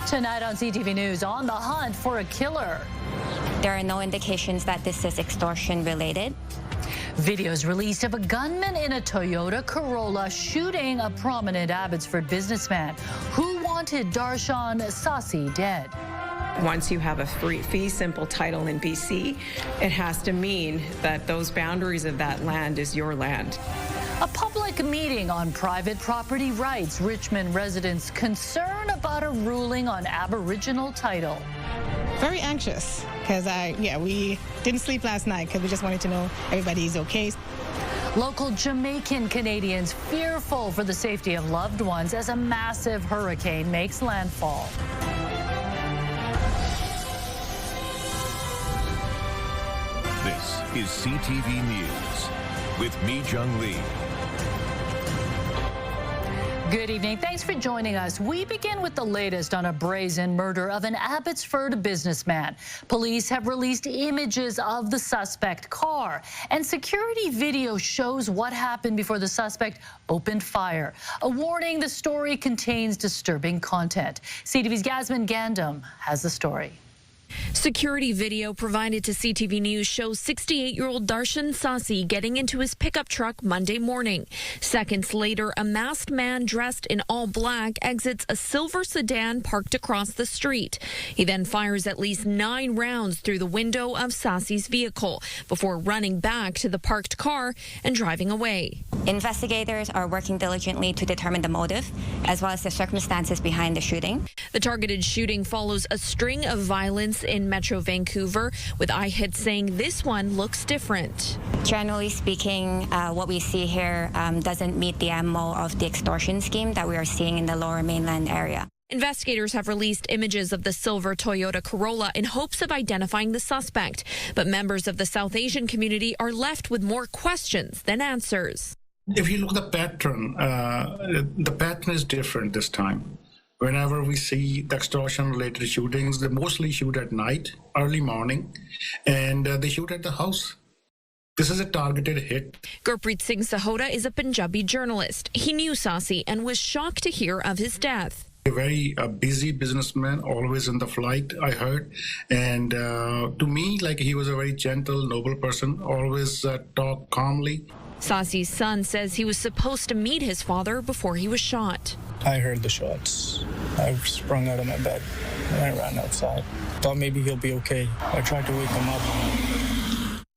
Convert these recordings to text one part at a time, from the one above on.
Tonight on CTV News, on the hunt for a killer. There are no indications that this is extortion related. Videos released of a gunman in a Toyota Corolla shooting a prominent Abbotsford businessman who wanted Darshan Sasi dead. Once you have a fee simple title in BC, it has to mean that those boundaries of that land is your land. A public meeting on private property rights. Richmond residents concerned about a ruling on Aboriginal title. Very anxious because we didn't sleep last night because we just wanted to know everybody's okay. Local Jamaican Canadians fearful for the safety of loved ones as a massive hurricane makes landfall. This is CTV News with me, Jung Lee. Good evening. Thanks for joining us. We begin with the latest on a brazen murder of an Abbotsford businessman. Police have released images of the suspect car, and security video shows what happened before the suspect opened fire. A warning: the story contains disturbing content. CTV's Yasmin Gandam has the story. Security video provided to CTV News shows 68-year-old Darshan Sasi getting into his pickup truck Monday morning. Seconds later, a masked man dressed in all black exits a silver sedan parked across the street. He then fires at least 9 rounds through the window of Sasi's vehicle before running back to the parked car and driving away. Investigators are working diligently to determine the motive as well as the circumstances behind the shooting. The targeted shooting follows a string of violence in Metro Vancouver, with iHit saying this one looks different. Generally speaking, what we see here doesn't meet the MO of the extortion scheme that we are seeing in the Lower Mainland area. Investigators have released images of the silver Toyota Corolla in hopes of identifying the suspect, but members of the South Asian community are left with more questions than answers. If you look at the pattern is different this time. Whenever we see the extortion-related shootings, they mostly shoot at night, early morning, and they shoot at the house. This is a targeted hit. Gurpreet Singh Sahota is a Punjabi journalist. He knew Sasi and was shocked to hear of his death. A very busy businessman, always in the flight, I heard. And to me, he was a very gentle, noble person, always talk calmly. Sasi's son says he was supposed to meet his father before he was shot. I heard the shots. I sprung out of my bed and I ran outside. Thought maybe he'll be okay. I tried to wake him up.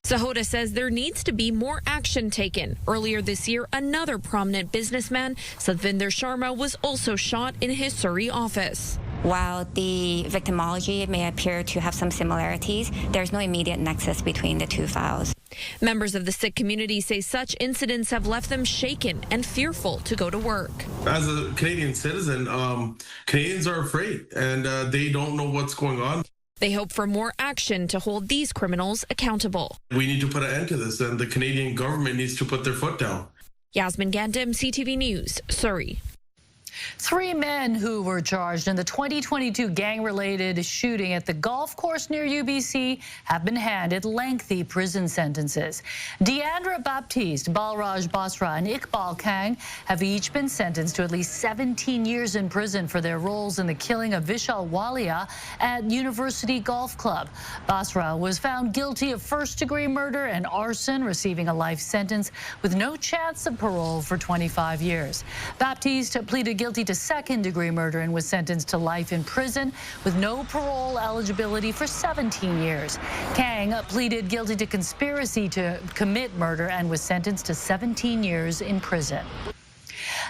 Sahota says there needs to be more action taken. Earlier this year, another prominent businessman, Satvinder Sharma, was also shot in his Surrey office. While the victimology may appear to have some similarities, there's no immediate nexus between the two files. Members of the Sikh community say such incidents have left them shaken and fearful to go to work. As a Canadian citizen, Canadians are afraid and they don't know what's going on. They hope for more action to hold these criminals accountable. We need to put an end to this, and the Canadian government needs to put their foot down. Yasmin Gandam, CTV News, Surrey. 3 men who were charged in the 2022 gang-related shooting at the golf course near UBC have been handed lengthy prison sentences. Deandra Baptiste, Balraj Basra, and Iqbal Kang have each been sentenced to at least 17 years in prison for their roles in the killing of Vishal Walia at University Golf Club. Basra was found guilty of first-degree murder and arson, receiving a life sentence with no chance of parole for 25 years. Baptiste pleaded guilty to second-degree murder and was sentenced to life in prison with no parole eligibility for 17 years. Kang pleaded guilty to conspiracy to commit murder and was sentenced to 17 years in prison.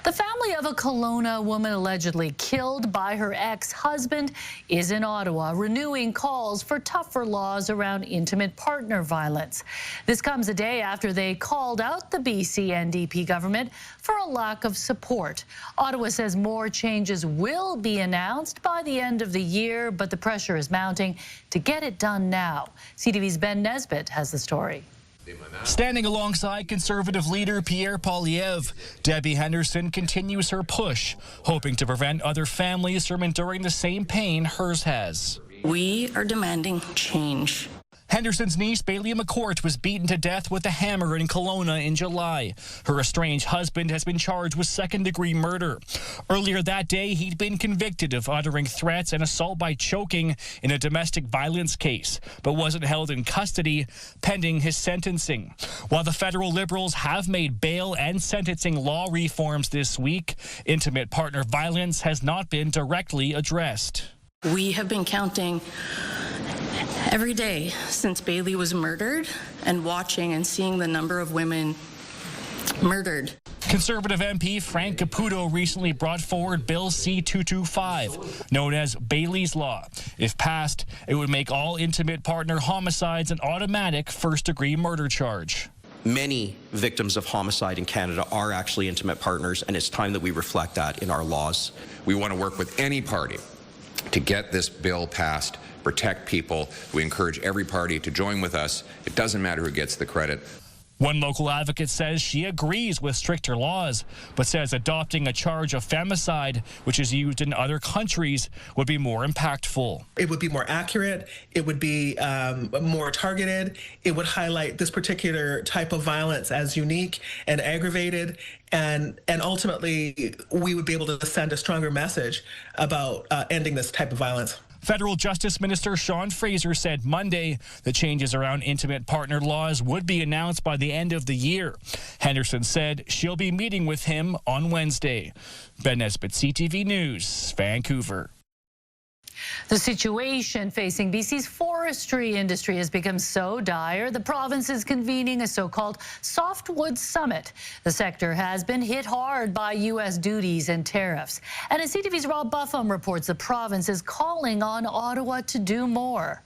The family of a Kelowna woman allegedly killed by her ex-husband is in Ottawa, renewing calls for tougher laws around intimate partner violence. This comes a day after they called out the BC NDP government for a lack of support. Ottawa says more changes will be announced by the end of the year, but the pressure is mounting to get it done now. CTV's Ben Nesbitt has the story. Standing alongside Conservative leader Pierre Poilievre, Debbie Henderson continues her push, hoping to prevent other families from enduring the same pain hers has. We are demanding change. Henderson's niece, Bailey McCourt, was beaten to death with a hammer in Kelowna in July. Her estranged husband has been charged with second-degree murder. Earlier that day, he'd been convicted of uttering threats and assault by choking in a domestic violence case, but wasn't held in custody pending his sentencing. While the federal Liberals have made bail and sentencing law reforms this week, intimate partner violence has not been directly addressed. We have been counting every day since Bailey was murdered and watching and seeing the number of women murdered. Conservative MP Frank Caputo recently brought forward Bill C-225, known as Bailey's Law. If passed, it would make all intimate partner homicides an automatic first-degree murder charge. Many victims of homicide in Canada are actually intimate partners, and it's time that we reflect that in our laws. We want to work with any party to get this bill passed, protect people. We encourage every party to join with us. It doesn't matter who gets the credit. One local advocate says she agrees with stricter laws, but says adopting a charge of femicide, which is used in other countries, would be more impactful. It would be more accurate. It would be more targeted. It would highlight this particular type of violence as unique and aggravated. And ultimately, we would be able to send a stronger message about ending this type of violence. Federal Justice Minister Sean Fraser said Monday the changes around intimate partner laws would be announced by the end of the year. Henderson said she'll be meeting with him on Wednesday. Ben Nesbitt, CTV News, Vancouver. The situation facing BC's forestry industry has become so dire, the province is convening a so-called softwood summit. The sector has been hit hard by U.S. duties and tariffs. And as CTV's Rob Buffum reports, the province is calling on Ottawa to do more.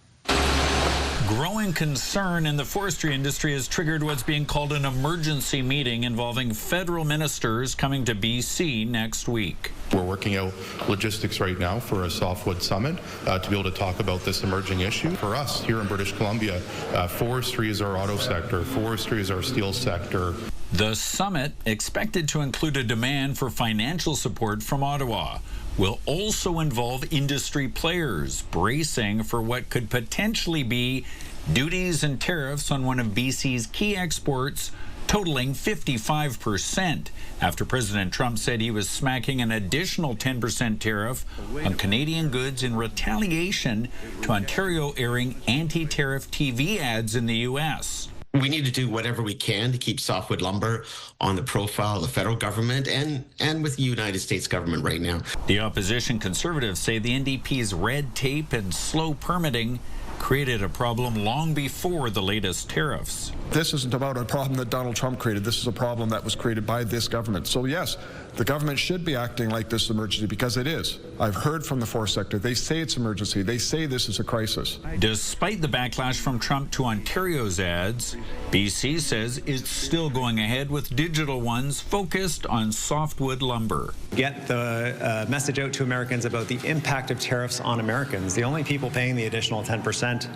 Growing concern in the forestry industry has triggered what's being called an emergency meeting involving federal ministers coming to BC next week. We're working out logistics right now for a softwood summit to be able to talk about this emerging issue. For us here in British Columbia, forestry is our auto sector, forestry is our steel sector. The summit, expected to include a demand for financial support from Ottawa, will also involve industry players bracing for what could potentially be duties and tariffs on one of BC's key exports, totaling 55%, after President Trump said he was smacking an additional 10% tariff on Canadian goods in retaliation to Ontario airing anti-tariff TV ads in the U.S. We need to do whatever we can to keep softwood lumber on the profile of the federal government and with the United States government right now. The opposition Conservatives say the NDP's red tape and slow permitting created a problem long before the latest tariffs. This isn't about a problem that Donald Trump created. This is a problem that was created by this government. So yes, the government should be acting like this emergency, because it is. I've heard from the forest sector. They say it's emergency. They say this is a crisis. Despite the backlash from Trump to Ontario's ads, BC says it's still going ahead with digital ones focused on softwood lumber. Get the message out to Americans about the impact of tariffs on Americans. The only people paying the additional 10%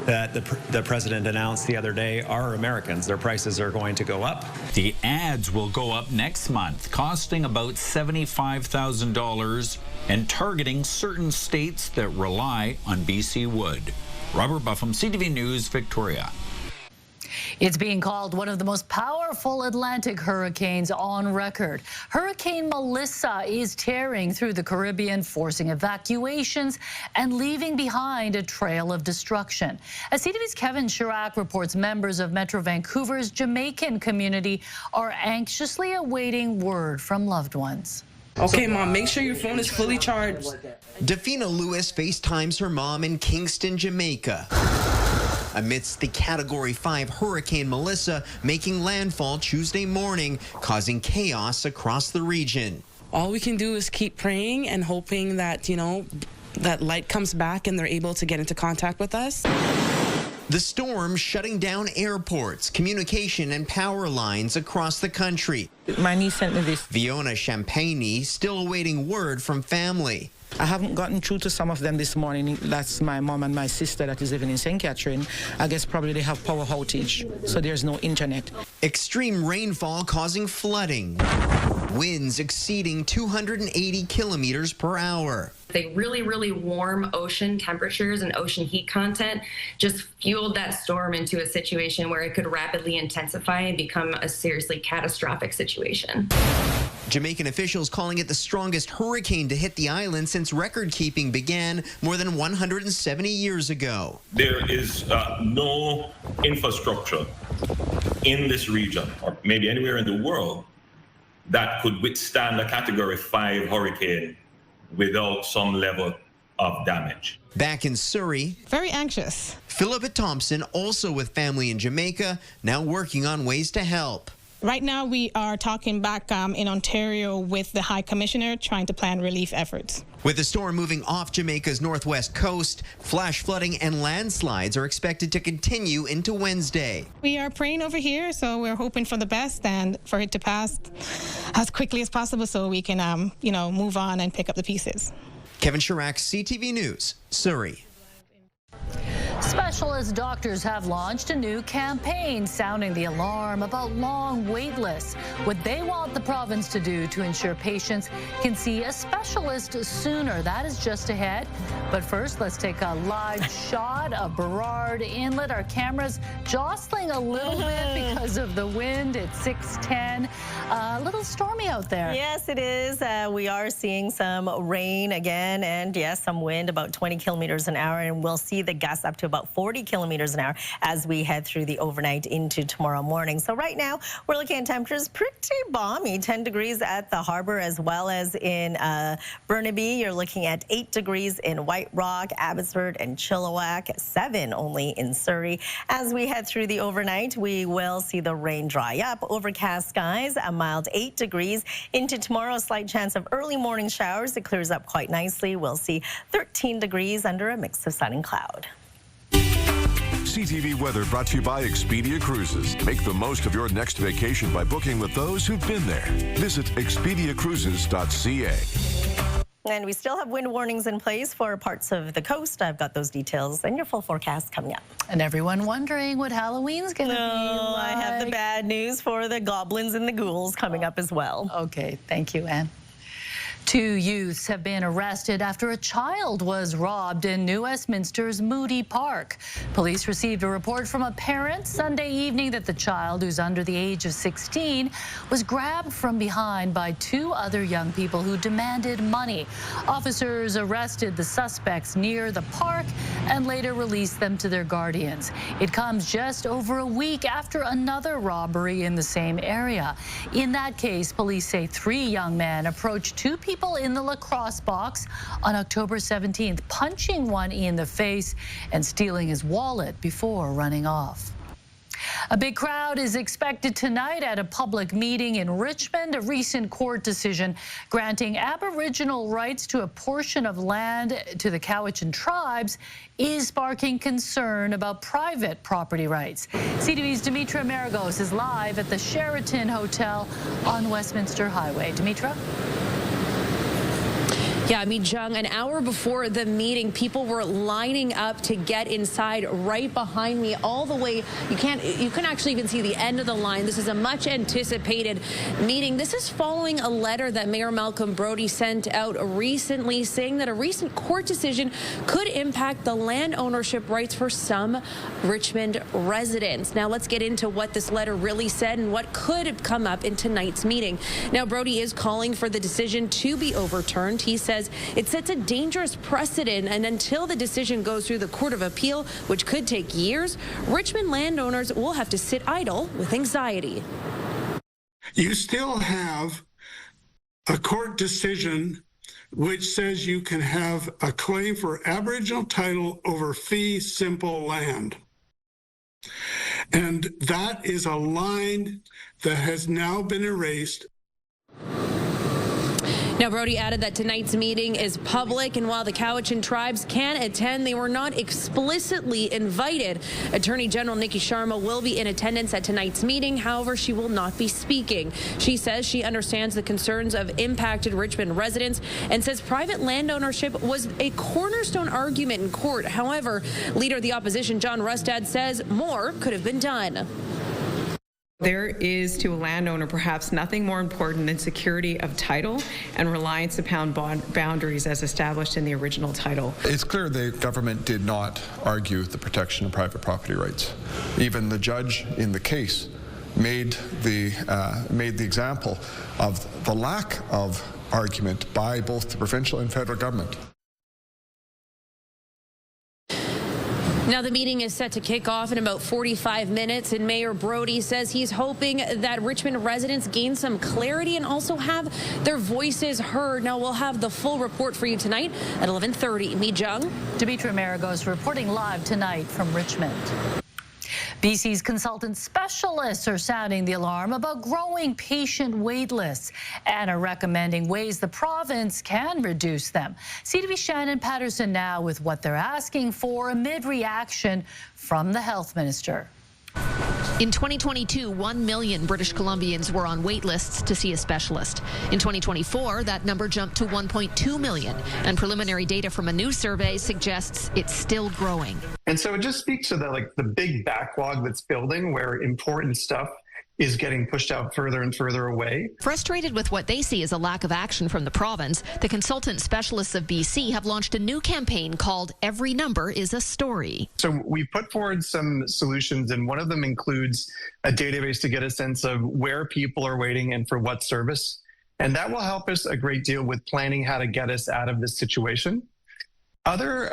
that the president announced the other day are Americans. Their prices are going to go up. The ads will go up next month, costing about $75,000 and targeting certain states that rely on BC wood. Robert Buffum, CTV News, Victoria. It's being called one of the most powerful Atlantic hurricanes on record. Hurricane Melissa is tearing through the Caribbean, forcing evacuations and leaving behind a trail of destruction. As CTV's Kevin Chirac reports, members of Metro Vancouver's Jamaican community are anxiously awaiting word from loved ones. Okay, Mom, make sure your phone is fully charged. Davina Lewis FaceTimes her mom in Kingston, Jamaica, amidst the Category 5 Hurricane Melissa making landfall Tuesday morning, causing chaos across the region. All we can do is keep praying and hoping that, that light comes back and they're able to get into contact with us. The storm shutting down airports, communication and power lines across the country. My niece sent me this. Fiona Champagne still awaiting word from family. I haven't gotten through to some of them this morning. That's my mom and my sister that is living in St. Catherine. I guess probably they have power outage, so there's no internet. Extreme rainfall causing flooding. Winds exceeding 280 kilometers per hour. The really, really warm ocean temperatures and ocean heat content just fueled that storm into a situation where it could rapidly intensify and become a seriously catastrophic situation. Jamaican officials calling it the strongest hurricane to hit the island since record keeping began more than 170 years ago. There is no infrastructure in this region, or maybe anywhere in the world, that could withstand a Category 5 hurricane without some level of damage. Back in Surrey, very anxious. Philippa Thompson, also with family in Jamaica, now working on ways to help. Right now, we are talking back in Ontario with the High Commissioner, trying to plan relief efforts. With the storm moving off Jamaica's northwest coast, flash flooding and landslides are expected to continue into Wednesday. We are praying over here, so we're hoping for the best and for it to pass as quickly as possible so we can, move on and pick up the pieces. Kevin Chirac, CTV News, Surrey. Specialist doctors have launched a new campaign sounding the alarm about long wait lists. What they want the province to do to ensure patients can see a specialist sooner. That is just ahead. But first, let's take a live shot of Burrard Inlet. Our cameras jostling a little bit because of the wind. It's 6:10. A little stormy out there. Yes, it is. We are seeing some rain again, and yes, some wind, about 20 kilometers an hour, and we'll see the gusts up to about 40 kilometers an hour as we head through the overnight into tomorrow morning. So right now, we're looking at temperatures pretty balmy, 10 degrees at the harbor as well as in Burnaby. You're looking at 8 degrees in White Rock, Abbotsford, and Chilliwack, 7 only in Surrey. As we head through the overnight, we will see the rain dry up. Overcast skies, a mild 8 degrees. Into tomorrow, a slight chance of early morning showers. It clears up quite nicely. We'll see 13 degrees under a mix of sun and cloud. CTV Weather brought to you by Expedia Cruises. Make the most of your next vacation by booking with those who've been there. Visit expediacruises.ca. And we still have wind warnings in place for parts of the coast. I've got those details and your full forecast coming up. And everyone wondering what Halloween's going to be like. I have the bad news for the goblins and the ghouls coming up as well. Okay, thank you, Anne. 2 youths have been arrested after a child was robbed in New Westminster's Moody Park. Police received a report from a parent Sunday evening that the child, who's under the age of 16, was grabbed from behind by 2 other young people who demanded money. Officers arrested the suspects near the park and later released them to their guardians. It comes just over a week after another robbery in the same area. In that case, police say 3 young men approached 2 people in the lacrosse box on October 17th, punching one in the face and stealing his wallet before running off. A big crowd is expected tonight at a public meeting in Richmond. A recent court decision granting Aboriginal rights to a portion of land to the Cowichan tribes is sparking concern about private property rights. CTV's Dimitra Maragos is live at the Sheraton Hotel on Westminster Highway. Dimitra? Yeah, Jung, an hour before the meeting, people were lining up to get inside right behind me all the way. You couldn't actually even see the end of the line. This is a much anticipated meeting. This is following a letter that Mayor Malcolm Brody sent out recently saying that a recent court decision could impact the land ownership rights for some Richmond residents. Now let's get into what this letter really said and what could come up in tonight's meeting. Now Brody is calling for the decision to be overturned. He says it sets a dangerous precedent, and until the decision goes through the Court of Appeal, which could take years, Richmond landowners will have to sit idle with anxiety. You still have a court decision which says you can have a claim for Aboriginal title over fee simple land. And that is a line that has now been erased. Now, Brody added that tonight's meeting is public, and while the Cowichan tribes can attend, they were not explicitly invited. Attorney General Nikki Sharma will be in attendance at tonight's meeting. However, she will not be speaking. She says she understands the concerns of impacted Richmond residents and says private land ownership was a cornerstone argument in court. However, Leader of the Opposition John Rustad says more could have been done. There is, to a landowner, perhaps nothing more important than security of title and reliance upon boundaries as established in the original title. It's clear the government did not argue the protection of private property rights. Even the judge in the case made the example of the lack of argument by both the provincial and federal government. Now, the meeting is set to kick off in about 45 minutes, and Mayor Brody says he's hoping that Richmond residents gain some clarity and also have their voices heard. Now, we'll have the full report for you tonight at 11:30. Mi Jung. Demetra Maragos reporting live tonight from Richmond. BC's consultant specialists are sounding the alarm about growing patient wait lists and are recommending ways the province can reduce them. CTV's Shannon Patterson now with what they're asking for amid reaction from the health minister. In 2022, 1 million British Columbians were on wait lists to see a specialist. In 2024, that number jumped to 1.2 million, and preliminary data from a new survey suggests it's still growing. And so it just speaks to the big backlog that's building, where important stuff is getting pushed out further and further away. Frustrated with what they see as a lack of action from the province, the consultant specialists of BC have launched a new campaign called Every Number is a Story. So we put forward some solutions, and one of them includes a database to get a sense of where people are waiting and for what service. And that will help us a great deal with planning how to get us out of this situation. Other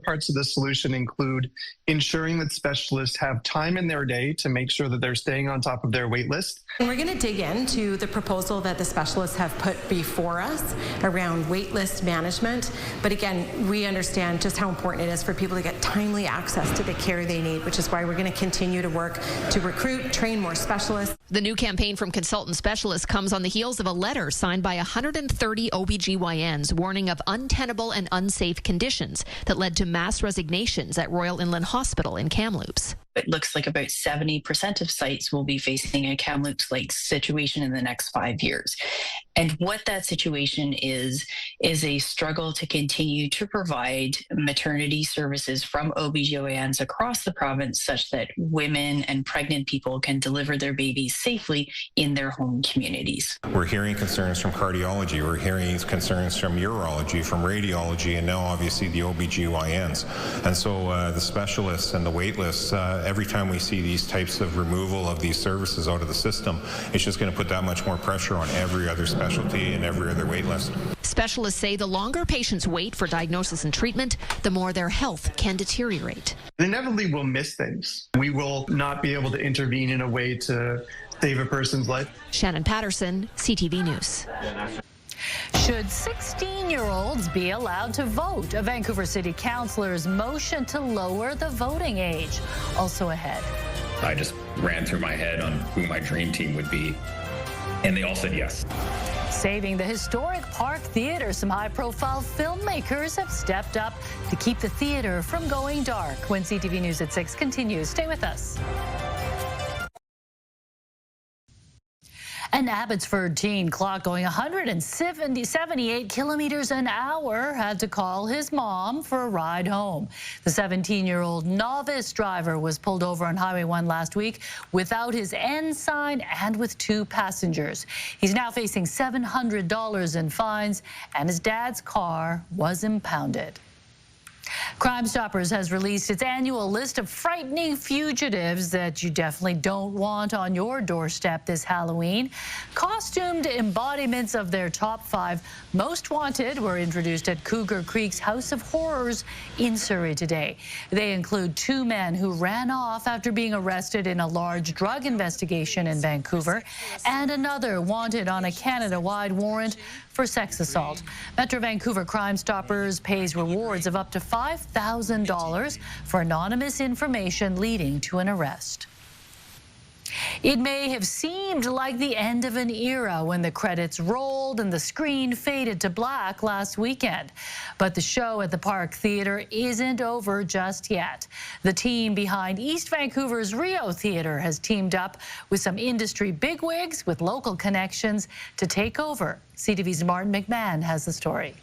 parts of the solution include ensuring that specialists have time in their day to make sure that they're staying on top of their wait list. And we're going to dig into the proposal that the specialists have put before us around wait list management. But again, we understand just how important it is for people to get timely access to the care they need, which is why we're going to continue to work to recruit, train more specialists. The new campaign from consultant specialists comes on the heels of a letter signed by 130 OBGYNs warning of untenable and unsafe conditions that led to mass resignations at Royal Inland Hospital in Kamloops. It looks like about 70% of sites will be facing a Kamloops-like situation in the next 5 years. And what that situation is a struggle to continue to provide maternity services from OBGYNs across the province such that women and pregnant people can deliver their babies safely in their home communities. We're hearing concerns from cardiology, we're hearing concerns from urology, from radiology, and now obviously the OBGYNs. And so the specialists and the wait lists, every time we see these types of removal of these services out of the system, it's just going to put that much more pressure on every other specialty and every other wait list. Specialists say the longer patients wait for diagnosis and treatment, the more their health can deteriorate. Inevitably, we'll miss things. We will not be able to intervene in a way to save a person's life. Shannon Patterson, CTV News. Should 16-year-olds be allowed to vote? A Vancouver City Councillor's motion to lower the voting age. Also ahead. I just ran through my head on who my dream team would be, and they all said yes. Saving the historic Park Theatre, some high-profile filmmakers have stepped up to keep the theatre from going dark. When CTV News at 6 continues, stay with us. An Abbotsford teen clocked going 178 kilometers an hour, had to call his mom for a ride home. The 17-year-old novice driver was pulled over on Highway 1 last week without his N sign and with 2 passengers. He's now facing $700 in fines, and his dad's car was impounded. Crime Stoppers has released its annual list of frightening fugitives that you definitely don't want on your doorstep this Halloween. Costumed embodiments of their top 5 most wanted were introduced at Cougar Creek's House of Horrors in Surrey today. They include 2 men who ran off after being arrested in a large drug investigation in Vancouver, and another wanted on a Canada-wide warrant for sex assault. Metro Vancouver Crime Stoppers pays rewards of up to $5,000 for anonymous information leading to an arrest. It may have seemed like the end of an era when the credits rolled and the screen faded to black last weekend. But the show at the Park Theatre isn't over just yet. The team behind East Vancouver's Rio Theatre has teamed up with some industry bigwigs with local connections to take over. CTV's Martin McMahon has the story.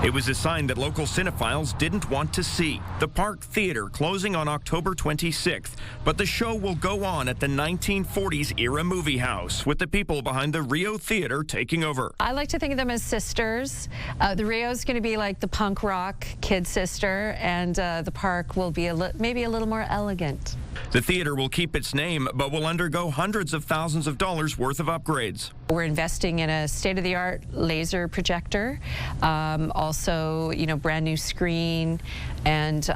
It was a sign that local cinephiles didn't want to see. The Park Theatre closing on October 26th, but the show will go on at the 1940s era movie house with the people behind the Rio Theatre taking over. I like to think of them as sisters. The Rio's going to be like the punk rock kid sister, and the park will be maybe a little more elegant. The theater will keep its name, but will undergo hundreds of thousands of dollars worth of upgrades. We're investing in a state-of-the-art laser projector, also, brand new screen, and,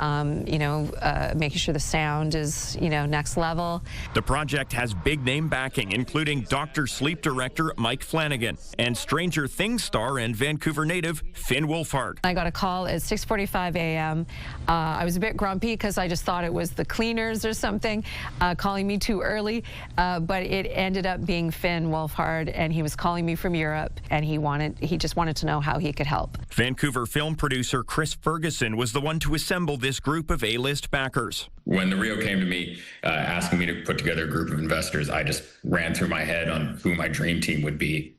making sure the sound is, next level. The project has big name backing, including Dr. Sleep director Mike Flanagan and Stranger Things star and Vancouver native Finn Wolfhard. I got a call at 6:45 a.m. I was a bit grumpy because I just thought it was the cleaners or something calling me too early, but it ended up being Finn Wolfhard, and he was calling me from Europe, and he just wanted to know how he could help. Vancouver film producer Chris Ferguson was the one to assemble this group of A-list backers. When the Rio came to me asking me to put together a group of investors, I just ran through my head on who my dream team would be.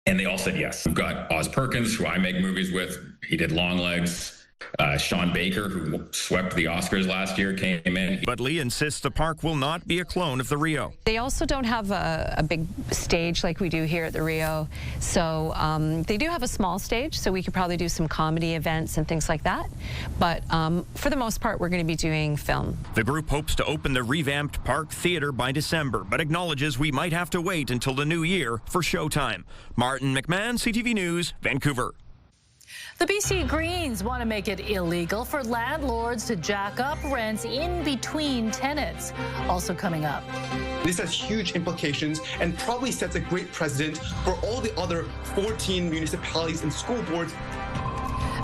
And they all said yes. We've got Oz Perkins, who I make movies with. He did Longlegs. Sean Baker, who swept the Oscars last year, came in. But Lee insists the park will not be a clone of the Rio. They also don't have a big stage like we do here at the Rio. So they do have a small stage, so we could probably do some comedy events and things like that. But for the most part, we're going to be doing film. The group hopes to open the revamped Park Theatre by December, but acknowledges we might have to wait until the new year for showtime. Martin McMahon, CTV News, Vancouver. The BC Greens want to make it illegal for landlords to jack up rents in between tenants. Also coming up. This has huge implications and probably sets a great precedent for all the other 14 municipalities and school boards.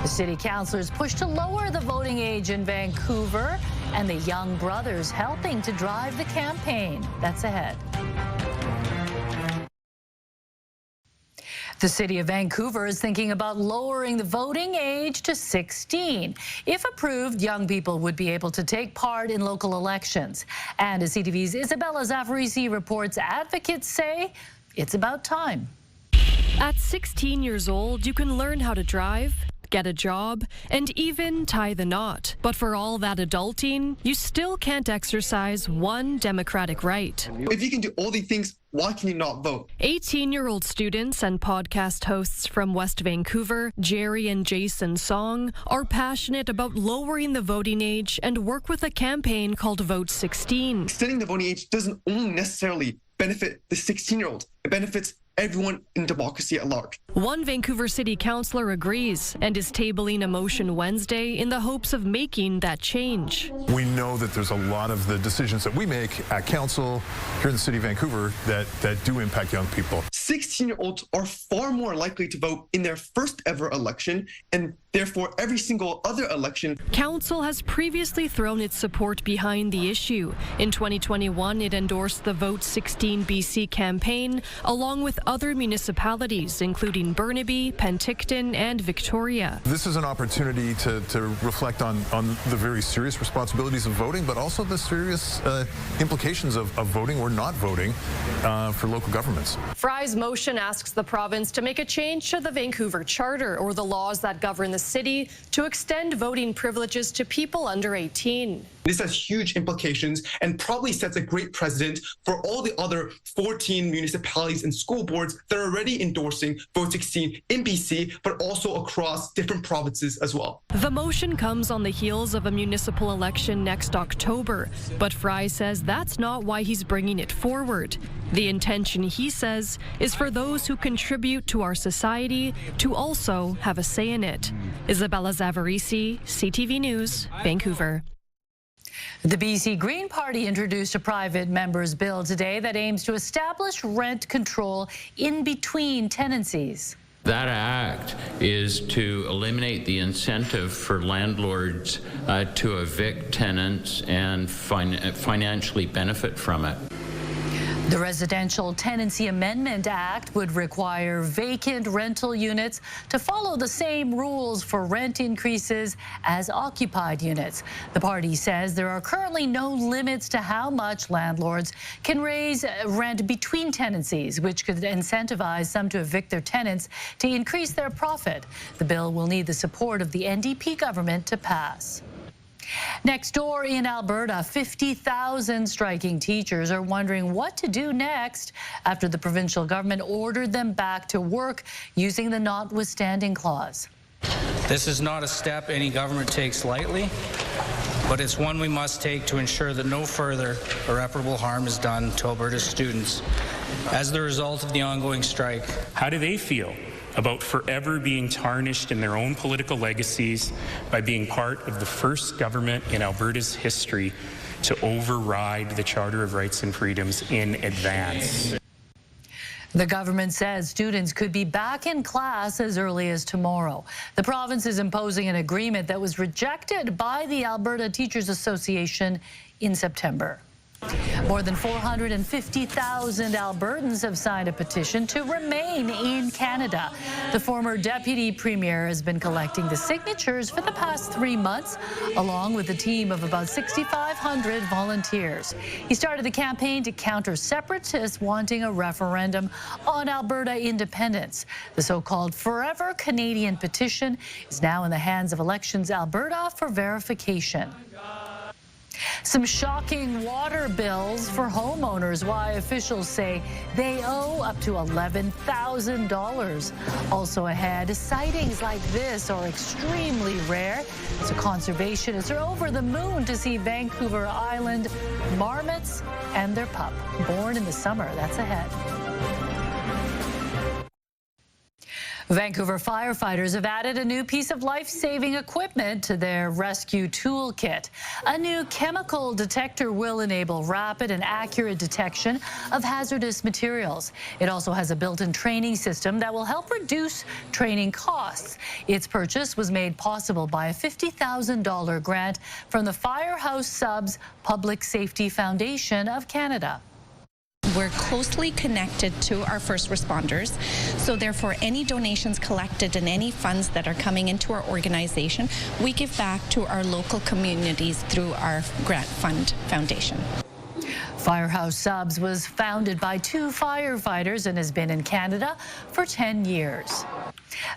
The city councillors push to lower the voting age in Vancouver, and the Young Brothers helping to drive the campaign. That's ahead. The city of Vancouver is thinking about lowering the voting age to 16. If approved, young people would be able to take part in local elections. And as CTV's Isabella Zavarisi reports, advocates say it's about time. At 16 years old, you can learn how to drive, get a job, and even tie the knot. But for all that adulting, you still can't exercise one democratic right. If you can do all these things, why can you not vote? 18-year-old students and podcast hosts from West Vancouver, Jerry and Jason Song, are passionate about lowering the voting age and work with a campaign called Vote 16. Extending the voting age doesn't only necessarily benefit the 16-year-old. It benefits everyone in democracy at large. One Vancouver City Councillor agrees and is tabling a motion Wednesday in the hopes of making that change. We know that there's a lot of the decisions that we make at council here in the city of Vancouver that do impact young people. 16-year-olds are far more likely to vote in their first ever election, and therefore every single other election. Council has previously thrown its support behind the issue. In 2021, it endorsed the Vote 16 BC campaign, along with other municipalities, including Burnaby, Penticton, and Victoria. This is an opportunity to reflect on the very serious responsibilities of voting, but also the serious implications of voting or not voting for local governments. Fry's motion asks the province to make a change to the Vancouver Charter or the laws that govern the city to extend voting privileges to people under 18. This has huge implications and probably sets a great precedent for all the other 14 municipalities and school boards that are already endorsing Vote 16 in BC, but also across different provinces as well. The motion comes on the heels of a municipal election next October, but Fry says that's not why he's bringing it forward. The intention, he says, is for those who contribute to our society to also have a say in it. Isabella Zavarisi, CTV News, Vancouver. The BC Green Party introduced a private member's bill today that aims to establish rent control in between tenancies. That act is to eliminate the incentive for landlords to evict tenants and financially benefit from it. The Residential Tenancy Amendment Act would require vacant rental units to follow the same rules for rent increases as occupied units. The party says there are currently no limits to how much landlords can raise rent between tenancies, which could incentivize some to evict their tenants to increase their profit. The bill will need the support of the NDP government to pass. Next door in Alberta, 50,000 striking teachers are wondering what to do next after the provincial government ordered them back to work using the notwithstanding clause. This is not a step any government takes lightly, but it's one we must take to ensure that no further irreparable harm is done to Alberta students as the result of the ongoing strike. How do they feel about forever being tarnished in their own political legacies by being part of the first government in Alberta's history to override the Charter of Rights and Freedoms in advance? The government says students could be back in class as early as tomorrow. The province is imposing an agreement that was rejected by the Alberta Teachers Association in September. More than 450,000 Albertans have signed a petition to remain in Canada. The former deputy premier has been collecting the signatures for the past 3 months, along with a team of about 6,500 volunteers. He started the campaign to counter separatists wanting a referendum on Alberta independence. The so-called Forever Canadian petition is now in the hands of Elections Alberta for verification. Some shocking water bills for homeowners, why officials say they owe up to $11,000. Also ahead, sightings like this are extremely rare. So conservationists are over the moon to see Vancouver Island marmots and their pup, born in the summer. That's ahead. Vancouver firefighters have added a new piece of life-saving equipment to their rescue toolkit. A new chemical detector will enable rapid and accurate detection of hazardous materials. It also has a built-in training system that will help reduce training costs. Its purchase was made possible by a $50,000 grant from the Firehouse Subs Public Safety Foundation of Canada. We're closely connected to our first responders, so therefore any donations collected and any funds that are coming into our organization, we give back to our local communities through our grant fund foundation. Firehouse Subs was founded by 2 firefighters and has been in Canada for 10 years.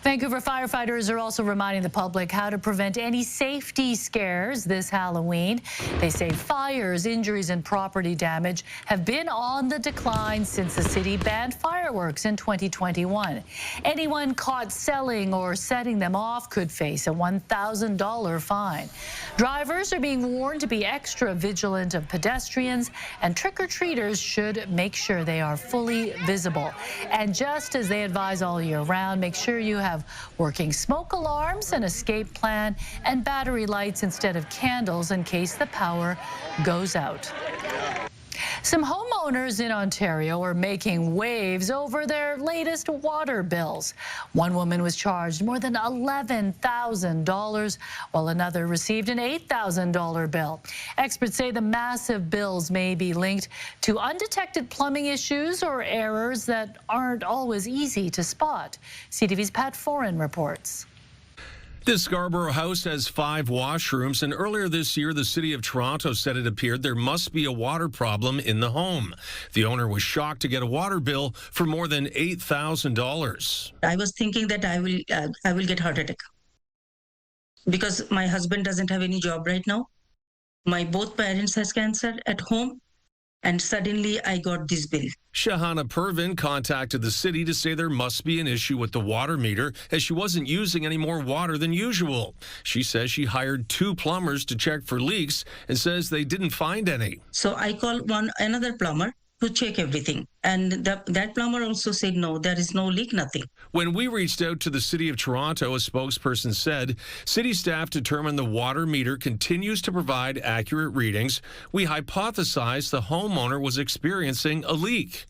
Vancouver firefighters are also reminding the public how to prevent any safety scares this Halloween. They say fires, injuries, and property damage have been on the decline since the city banned fireworks in 2021. Anyone caught selling or setting them off could face a $1,000 fine. Drivers are being warned to be extra vigilant of pedestrians, and trick-or-treaters should make sure they are fully visible. And just as they advise all year round, make sure you have working smoke alarms, an escape plan, and battery lights instead of candles in case the power goes out. Some homeowners in Ontario are making waves over their latest water bills. One woman was charged more than $11,000, while another received an $8,000 bill. Experts say the massive bills may be linked to undetected plumbing issues or errors that aren't always easy to spot. CTV's Pat Foran reports. This Scarborough house has 5 washrooms, and earlier this year, the City of Toronto said it appeared there must be a water problem in the home. The owner was shocked to get a water bill for more than $8,000. I was thinking that I will get heart attack because my husband doesn't have any job right now. My both parents has cancer at home, and suddenly I got this bill. Shahana Pervin contacted the city to say there must be an issue with the water meter as she wasn't using any more water than usual. She says she hired 2 plumbers to check for leaks and says they didn't find any. So I called another plumber to check everything. And that plumber also said, no, there is no leak, nothing. When we reached out to the City of Toronto, a spokesperson said city staff determined the water meter continues to provide accurate readings. We hypothesized the homeowner was experiencing a leak.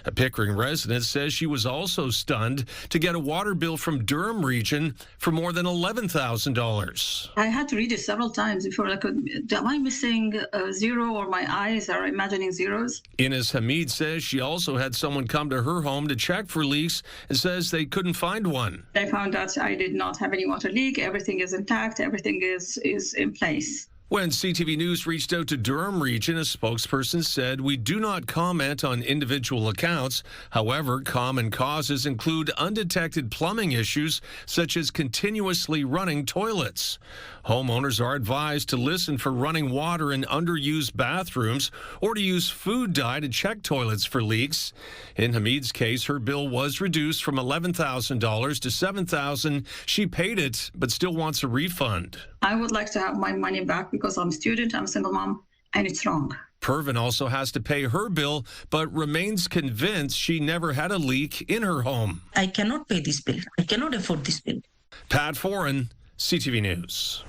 A Pickering resident says she was also stunned to get a water bill from Durham Region for more than $11,000. I had to read it several times before I could. Am I missing a zero, or my eyes are imagining zeros? Ines Hamid says she also had someone come to her home to check for leaks and says they couldn't find one. I found that I did not have any water leak. Everything is intact. Everything is in place. When CTV News reached out to Durham Region, a spokesperson said, "We do not comment on individual accounts. However, common causes include undetected plumbing issues, such as continuously running toilets. Homeowners are advised to listen for running water in underused bathrooms or to use food dye to check toilets for leaks." In Hamid's case, her bill was reduced from $11,000 to $7,000. She paid it, but still wants a refund. I would like to have my money back because I'm a student, I'm a single mom, and it's wrong. Pervin also has to pay her bill, but remains convinced she never had a leak in her home. I cannot pay this bill. I cannot afford this bill. Pat Foran, CTV News.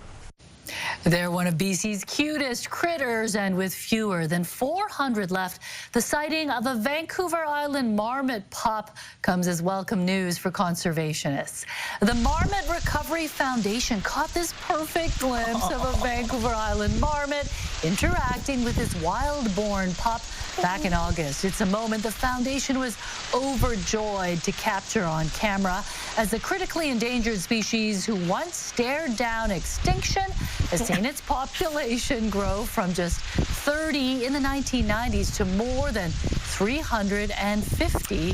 They're one of BC's cutest critters, and with fewer than 400 left, the sighting of a Vancouver Island marmot pup comes as welcome news for conservationists. The Marmot Recovery Foundation caught this perfect glimpse of a Vancouver Island marmot interacting with its wild-born pup back in August. It's a moment the foundation was overjoyed to capture on camera, as the critically endangered species who once stared down extinction has seen its population grow from just 30 in the 1990s to more than 350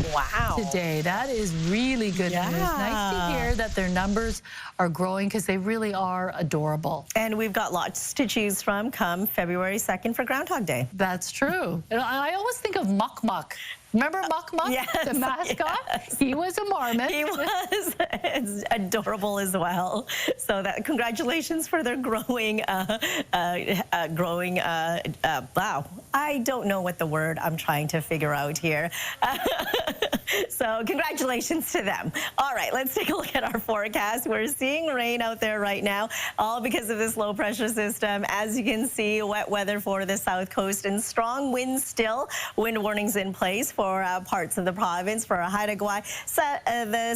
today. That is really good news. Nice to hear that their numbers are growing, because they really are adorable. And we've got lots to choose from come February 2nd for Groundhog Day. That's true. And I always think of Muck Muck. Remember Muck Muck, the mascot? Yes. He was a marmot. He was. It's adorable as well. So that congratulations for their growing, wow. I don't know what the word I'm trying to figure out here. So congratulations to them. All right, let's take a look at our forecast. We're seeing rain out there right now, all because of this low pressure system. As you can see, wet weather for the south coast and strong winds still. Wind warnings in place for parts of the province, for Haida Gwaii, the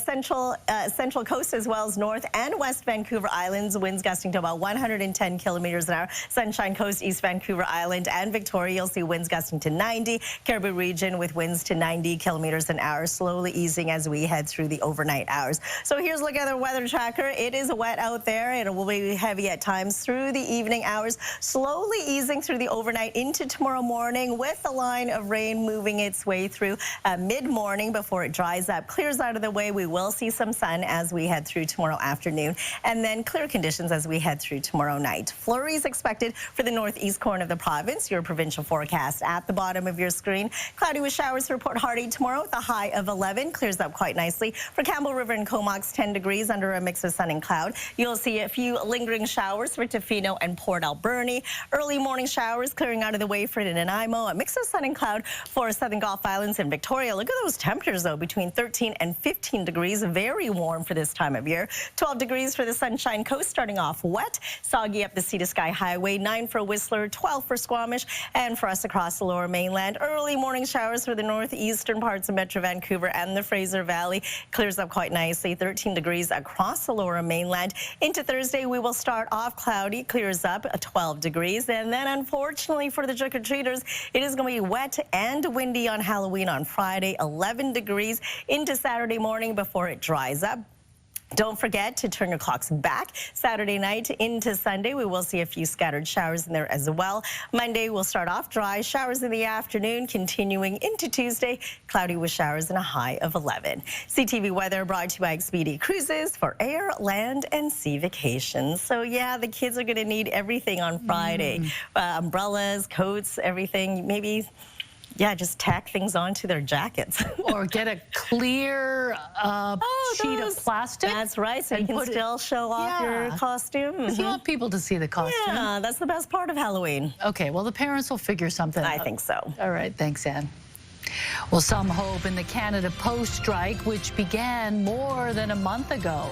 central coast, as well as north and west Vancouver Islands. Winds gusting to about 110 kilometers an hour. Sunshine Coast, East Vancouver Island and Victoria, you'll see winds gusting to 90. Caribou region with winds to 90 kilometers an hour, slowly easing as we head through the overnight hours. So here's a look at the weather tracker. It is wet out there. It will be heavy at times through the evening hours, slowly easing through the overnight into tomorrow morning, with a line of rain moving its way through mid-morning before it dries up, clears out of the way. We will see some sun as we head through tomorrow afternoon, and then clear conditions as we head through tomorrow night. Flurries expected for the northeast corner of the province. Your provincial forecast at the bottom of your screen. Cloudy with showers for Port Hardy tomorrow with a high of 11. Clears up quite nicely. For Campbell River and Comox, 10 degrees under a mix of sun and cloud. You'll see a few lingering showers for Tofino and Port Alberni. Early morning showers clearing out of the way for Nanaimo. A mix of sun and cloud for Southern Gulf Islands and Victoria. Look at those temperatures, though, between 13 and 15 degrees. Very warm for this time of year. 12 degrees for the Sunshine Coast, starting off wet. Soggy up the Sea to Sky Highway. 9 for Whistler, 12 for Squamish, and for us across the Lower Mainland. Early morning showers for the northeastern parts of Metro Vancouver and the Fraser Valley. Clears up quite nicely. 13 degrees across the Lower Mainland. Into Thursday, we will start off cloudy. Clears up 12 degrees. And then, unfortunately, for the trick-or-treaters, it is going to be wet and windy on Halloween on Friday. 11 degrees into Saturday morning before it dries up. Don't forget to turn your clocks back Saturday night into Sunday. We will see a few scattered showers in there as well. Monday will start off dry, showers in the afternoon, continuing into Tuesday, cloudy with showers and a high of 11. CTV weather brought to you by Expedia Cruises for air, land, and sea vacations. So yeah, the kids are going to need everything on Friday. Umbrellas, coats, everything. Maybe, yeah, just tack things onto their jackets. Or get a clear sheet of plastic. That's right, so you can still show off your costume. You want people to see the costume. Yeah, that's the best part of Halloween. Okay, well, the parents will figure something out. I think so. All right, thanks, Anne. Well, some hope in the Canada Post strike, which began more than a month ago.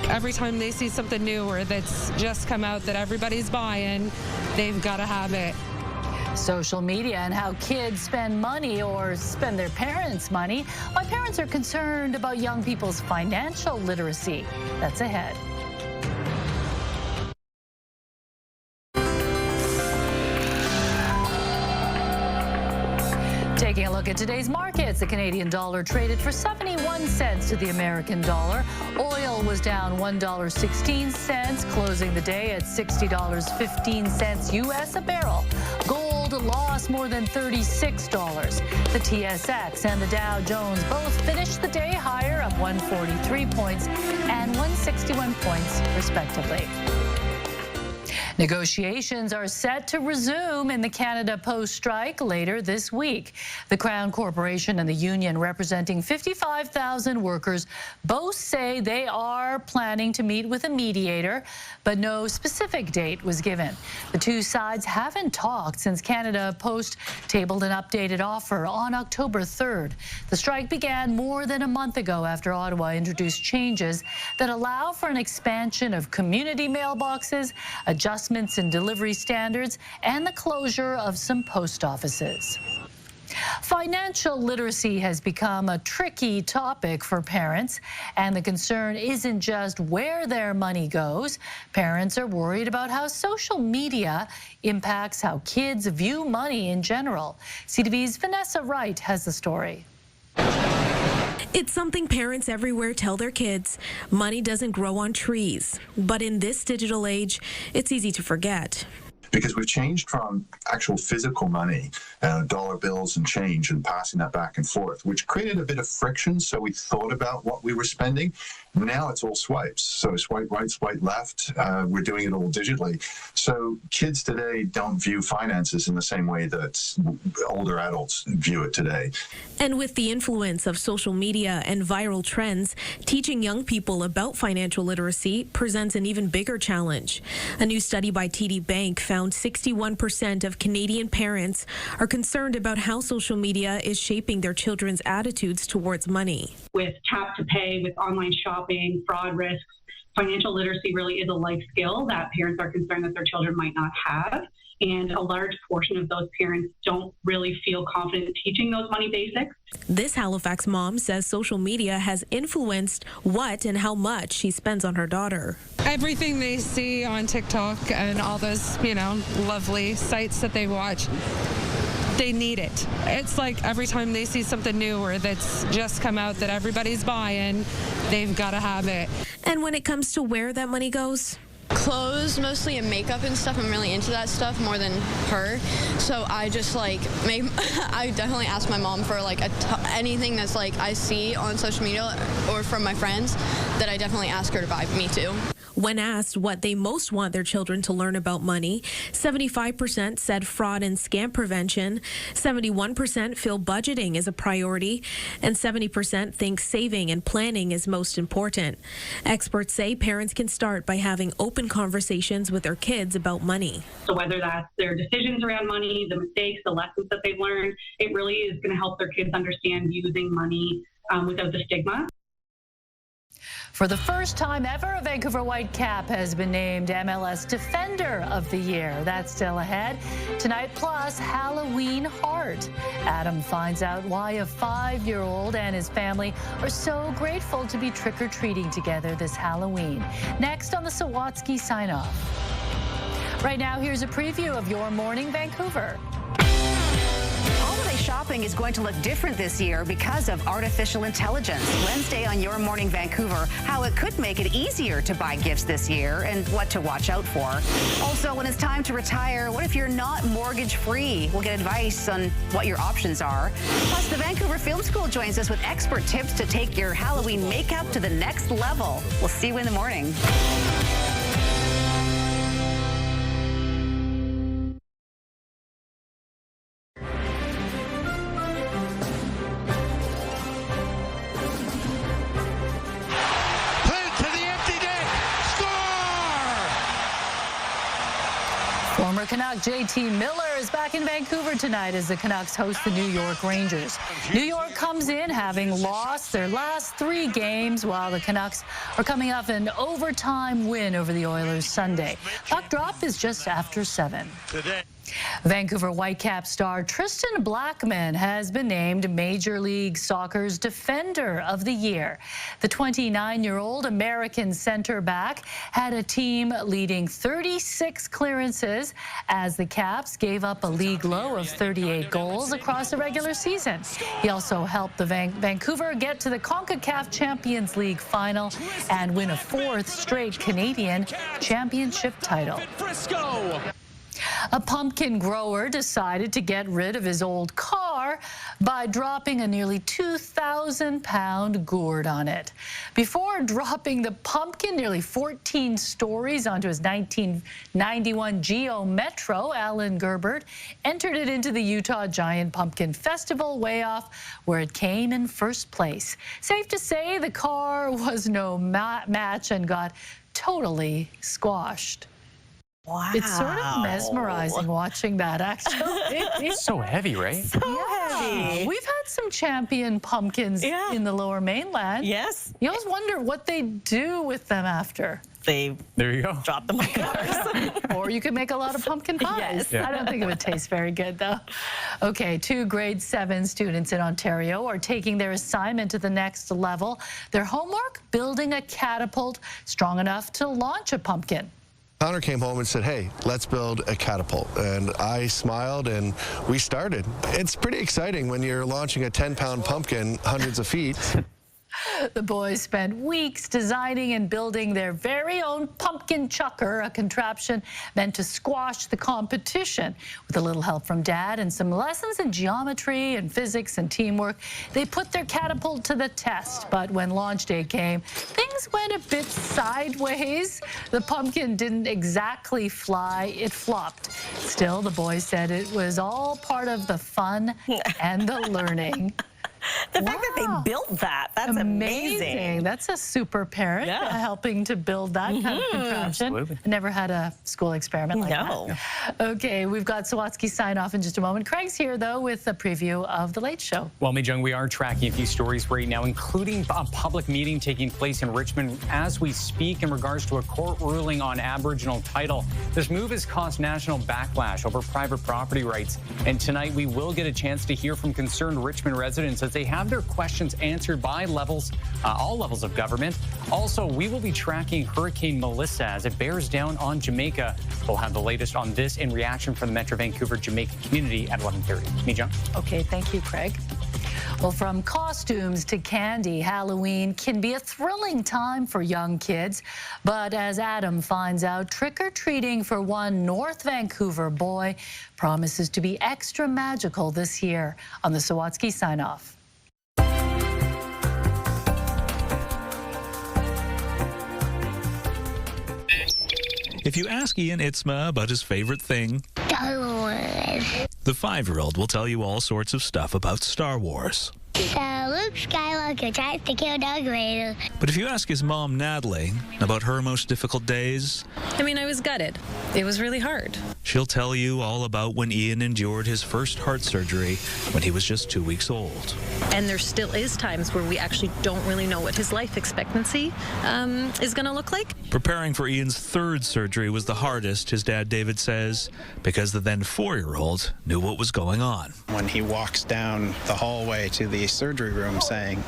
Every time they see something new or that's just come out that everybody's buying, they've got to have it. Social media and how kids spend money or spend their parents' money. Why parents are concerned about young people's financial literacy. That's ahead. Taking a look at today's markets, the Canadian dollar traded for 71 cents to the American dollar. Oil was down $1.16, closing the day at $60.15 U.S. a barrel. Gold lost more than $36. The TSX and the Dow Jones both finished the day higher, up 143 points and 161 points, respectively. Negotiations are set to resume in the Canada Post strike later this week. The Crown Corporation and the union representing 55,000 workers both say they are planning to meet with a mediator, but no specific date was given. The two sides haven't talked since Canada Post tabled an updated offer on October 3rd. The strike began more than a month ago after Ottawa introduced changes that allow for an expansion of community mailboxes, adjustments in delivery standards, and the closure of some post offices. Financial literacy has become a tricky topic for parents, and the concern isn't just where their money goes. Parents are worried about how social media impacts how kids view money in general. CTV's Vanessa Wright has the story. It's something parents everywhere tell their kids. Money doesn't grow on trees. But in this digital age, it's easy to forget. Because we've changed from actual physical money, dollar bills and change, and passing that back and forth, which created a bit of friction. So we thought about what we were spending. Now it's all swipes. So swipe right, swipe left. We're doing it all digitally. So kids today don't view finances in the same way that older adults view it today. And with the influence of social media and viral trends, teaching young people about financial literacy presents an even bigger challenge. A new study by TD Bank found 61% of Canadian parents are concerned about how social media is shaping their children's attitudes towards money. With tap to pay, with online shopping, fraud risks, financial literacy really is a life skill that parents are concerned that their children might not have. And a large portion of those parents don't really feel confident teaching those money basics. This Halifax mom says social media has influenced what and how much she spends on her daughter. Everything they see on TikTok and all those, lovely sites that they watch, they need it. It's like every time they see something new or that's just come out that everybody's buying, they've got to have it. And when it comes to where that money goes? Clothes mostly and makeup and stuff. I'm really into that stuff more than her. So I just I definitely ask my mom for anything that's I see on social media or from my friends that I definitely ask her to buy me too. When asked what they most want their children to learn about money, 75% said fraud and scam prevention, 71% feel budgeting is a priority, and 70% think saving and planning is most important. Experts say parents can start by having open conversations with their kids about money. So whether that's their decisions around money, the mistakes, the lessons that they've learned, it really is going to help their kids understand using money without the stigma. For the first time ever, a Vancouver Whitecap has been named MLS Defender of the Year. That's still ahead. Tonight, plus Halloween Heart. Adam finds out why a 5-year-old and his family are so grateful to be trick-or-treating together this Halloween. Next on the Sawatsky sign-off. Right now, here's a preview of your morning Vancouver. Holiday shopping is going to look different this year because of artificial intelligence. Wednesday on Your Morning Vancouver, how it could make it easier to buy gifts this year and what to watch out for. Also, when it's time to retire, what if you're not mortgage-free? We'll get advice on what your options are. Plus, the Vancouver Film School joins us with expert tips to take your Halloween makeup to the next level. We'll see you in the morning. Former Canuck JT Miller is back in Vancouver tonight as the Canucks host the New York Rangers. New York comes in having lost their last 3 games, while the Canucks are coming off an overtime win over the Oilers Sunday. Puck drop is just after 7. Vancouver Whitecaps star Tristan Blackman has been named Major League Soccer's Defender of the Year. The 29-year-old American center back had a team leading 36 clearances as the Caps gave up a league low of 38 goals across the regular season. He also helped the Vancouver get to the CONCACAF Champions League final and win a 4th straight Canadian championship title. A pumpkin grower decided to get rid of his old car by dropping a nearly 2,000-pound gourd on it. Before dropping the pumpkin nearly 14 stories onto his 1991 Geo Metro, Alan Gerbert entered it into the Utah Giant Pumpkin Festival way off, where it came in first place. Safe to say the car was no match and got totally squashed. Wow. It's sort of mesmerizing watching that, actually. It's so heavy, right? So heavy. We've had some champion pumpkins in the Lower Mainland. Yes. You always wonder what they do with them after. They there you go. Drop them on cars. Or you could make a lot of pumpkin pies. Yes. Yeah. I don't think it would taste very good, though. Okay, 2 grade 7 students in Ontario are taking their assignment to the next level. Their homework, building a catapult strong enough to launch a pumpkin. Connor came home and said, hey, let's build a catapult. And I smiled and we started. It's pretty exciting when you're launching a 10-pound pumpkin hundreds of feet. The boys spent weeks designing and building their very own pumpkin chucker, a contraption meant to squash the competition. With a little help from Dad and some lessons in geometry and physics and teamwork, they put their catapult to the test. But when launch day came, things went a bit sideways. The pumpkin didn't exactly fly, it flopped. Still, the boys said it was all part of the fun and the learning. The fact that they built that's amazing. That's a super parent helping to build that kind of contraption. Absolutely. I never had a school experiment like that. Okay, we've got Sawatsky sign off in just a moment. Craig's here, though, with a preview of The Late Show. Well, Mijung, we are tracking a few stories right now, including a public meeting taking place in Richmond as we speak in regards to a court ruling on Aboriginal title. This move has caused national backlash over private property rights. And tonight we will get a chance to hear from concerned Richmond residents as they have their questions answered by all levels of government. Also, we will be tracking Hurricane Melissa as it bears down on Jamaica. We'll have the latest on this in reaction from the Metro Vancouver Jamaica community at 11:30. Mijung. Okay, thank you, Craig. Well, from costumes to candy, Halloween can be a thrilling time for young kids. But as Adam finds out, trick-or-treating for one North Vancouver boy promises to be extra magical this year. On the Sawatsky sign-off. If you ask Ian Itzma about his favorite thing, the 5-year-old will tell you all sorts of stuff about Star Wars. So Luke Skywalker tries to kill Darth Vader. But if you ask his mom, Natalie, about her most difficult days, I mean, I was gutted. It was really hard. she'll tell you all about when Ian endured his first heart surgery when he was just 2 weeks old. And there still is times where we actually don't really know what his life expectancy is going to look like. Preparing for Ian's third surgery was the hardest, his dad David says, because the then 4-year-old knew what was going on. When he walks down the hallway to the surgery room saying,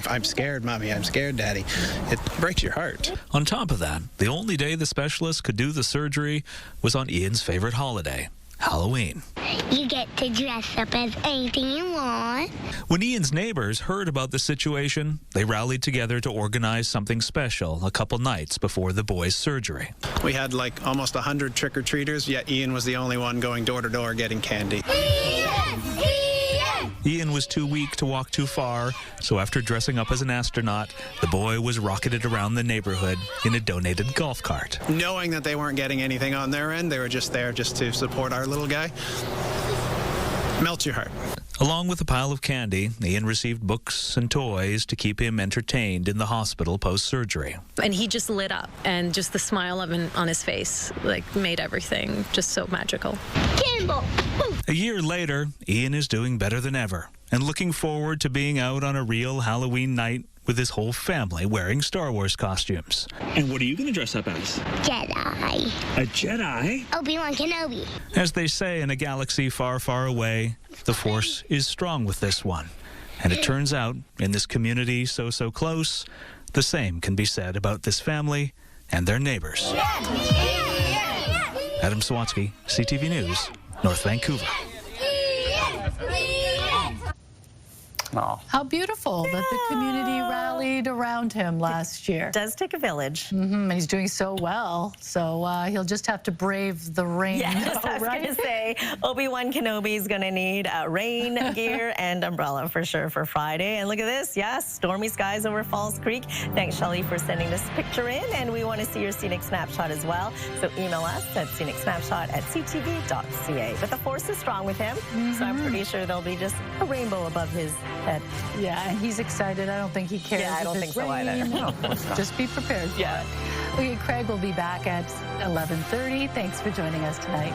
I'm scared, Mommy, I'm scared, Daddy, it breaks your heart. On top of that, the only day the specialist could do the surgery was on Ian's favorite holiday, Halloween. You get to dress up as anything you want. When Ian's neighbors heard about the situation, they rallied together to organize something special a couple nights before the boy's surgery. We had like almost 100 trick-or-treaters, yet Ian was the only one going door to door getting candy. Ian was too weak to walk too far, so after dressing up as an astronaut, the boy was rocketed around the neighborhood in a donated golf cart. Knowing that they weren't getting anything on their end, they were just there just to support our little guy. Melts your heart. Along with a pile of candy, Ian received books and toys to keep him entertained in the hospital post-surgery. And he just lit up, and just the smile on his face made everything just so magical. Cannonball! A year later, Ian is doing better than ever and looking forward to being out on a real Halloween night with his whole family wearing Star Wars costumes. And what are you going to dress up as? Jedi. A Jedi? Obi-Wan Kenobi. As they say in a galaxy far, far away, the Force is strong with this one. And it turns out, in this community so close, the same can be said about this family and their neighbors. Adam Sawatsky, CTV News, North Vancouver. Oh. How beautiful that the community rallied around him last year. It does take a village. And he's doing so well. So he'll just have to brave the rain. Yes, I was going to say, Obi-Wan Kenobi's going to need rain gear and umbrella for sure for Friday. And look at this. Yes, stormy skies over Falls Creek. Thanks, Shelley, for sending this picture in. And we want to see your scenic snapshot as well. So email us at scenicsnapshot@ctv.ca. But the Force is strong with him. So I'm pretty sure there'll be just a rainbow above his head. Yeah, and he's excited. I don't think he cares. Yeah, I don't think so either. No, just be prepared for it. Okay, Craig will be back at 11:30. Thanks for joining us tonight.